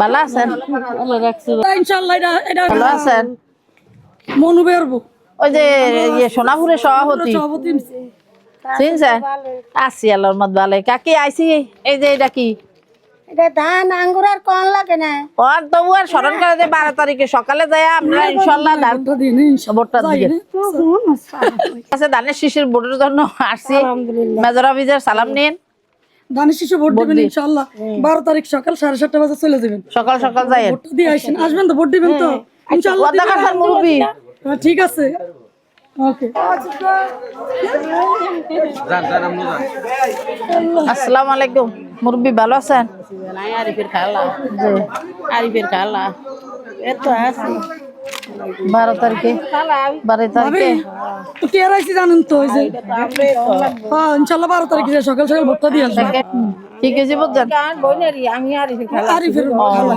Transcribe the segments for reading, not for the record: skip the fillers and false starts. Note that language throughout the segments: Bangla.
ভালো আছেন? ভালো আছেন? মনু বেরবো ওই যে সোনাপুরের সভাপতি চিনছেন? আছি আল্লাহর মত ভালো। কাকি আইসি এই যে এটা কি ধান আঙ্গুর আর কন লাগে না আর তবু আর স্মরণ করে যে 12 তারিখে সকালে যায় আমরা ইনশাল্লাহ ভোটটা দিয়ে আচ্ছা ধানের শিশির ভোটের জন্য আসছি। মেজর অফিসের সালাম নিন। ধানের শিশু ভোট দিবেন ইনশাআল্লাহ 12 তারিখ সকাল 7:30 বাজে চলে যাবেন। সকাল সকাল যাই ভোট দিয়ে আসবেন তো ভোট দিবেন তো ইনশাআল্লাহ। মুরব্বি ঠিক আছে ওকে। আসসালামু আলাইকুম মুরব্বি ভালো আছেন? আরিফের খালা আরিফের খালা এত আছে 12 তারিখে 12 তারিখে কে রাইছি জানেন তো ওই যে হ্যাঁ ইনশাআল্লাহ 12 তারিখে সকাল সকাল ভোটটা দিয়ে আসবেন। ঠিক আছে বুঝছেন? আমি আরিফের খালা আরিফের খালা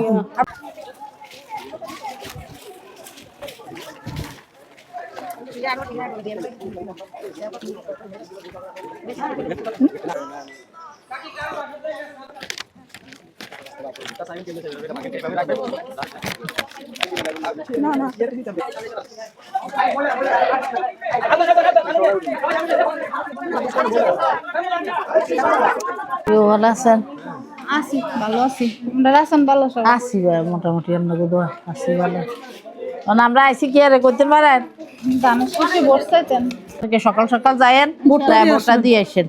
ভালো আছেন? আছি ভালো আছি আপনারা আছেন ভালো সব? আছি মোটামুটি আপনাকে দোয়া আছি ভালো। আমরা আইসি কি আর করতে পারেন? ধানের শিশু ভোট চাইতেন সকাল সকাল যায়েন ভোটটা দিয়ে আসেন।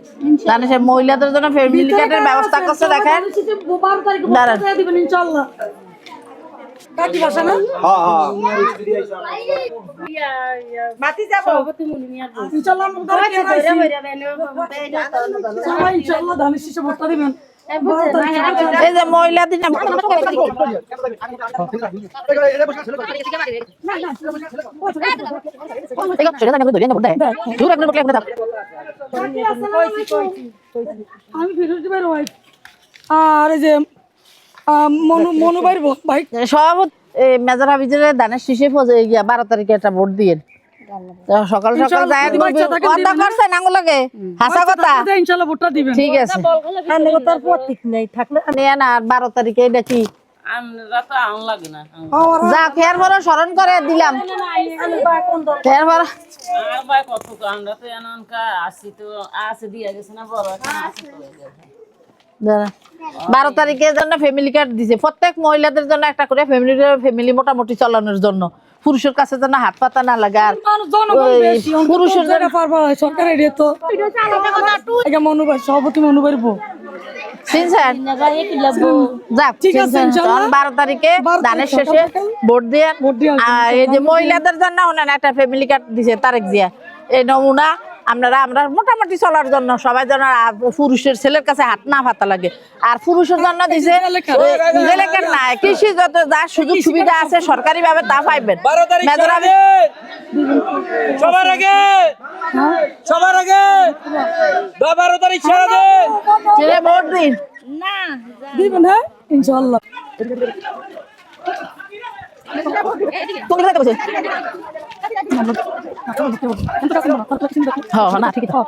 জানেন মহিলাদের জন্য ফ্যামিলি কার্ডের ব্যবস্থা করছে দেখেন। ইনশাআল্লাহ কাকি ভাষা না মাটি যাব ইনশাআল্লাহ ইনশাআল্লাহ ধানের শিশু ভোটটা দিবেন। এই যে মহিলাদের আমি ফিরোজ ভাইয়ের ওয়াইফ আর এই যে মনু ভাইয়ের ভাই সভাপতি মেজর হাফিজের ধানের শীষে 12 তারিখে একটা ভোট দিয়ে সকাল সকাল যায় কথা করছেন আঙুলকে হাসা কথা ইনশাআল্লাহ ভোটটা দিবেন। ঠিক আছে নেন আর 12 তারিখে এটা কি যা ফের বড় স্মরণ করে দিলাম ফের বড় 12 তারিখের জন্য ফ্যামিলি কার্ড দিছে প্রত্যেক মহিলাদের জন্য একটা করে ফ্যামিলি মোটামুটি চালানোর জন্য। পুরুষের কাছে যেন হাত পাতা না লাগে আর পুরুষের জন্য সরকারের তো মনুভাই সভাপতি মনুভাইয়ের বউ চিনছেন? যাক ঠিক আছে 12 তারিখে ধানের শেষে ভোট দিয়ে এই যে মহিলাদের জন্য একটা ফ্যামিলি কার্ড দিছে তারেক জিয়া এই নমুনা আমরা মোটামুটি চলার জন্য সবাই যেন পুরুষের ছেলের কাছে হাত না পাতা লাগে। আর পুরুষের জন্য দিছে লেখার না কৃষি যত যা সুযোগ সুবিধা আছে সরকারি ভাবে তা পাইবেন। সবার আগে 12 তারিখ ছেলে ভোট দিন না দিবেন হ্যাঁ ইনশাআল্লাহ। হ্যাঁ না ঠিক আছে।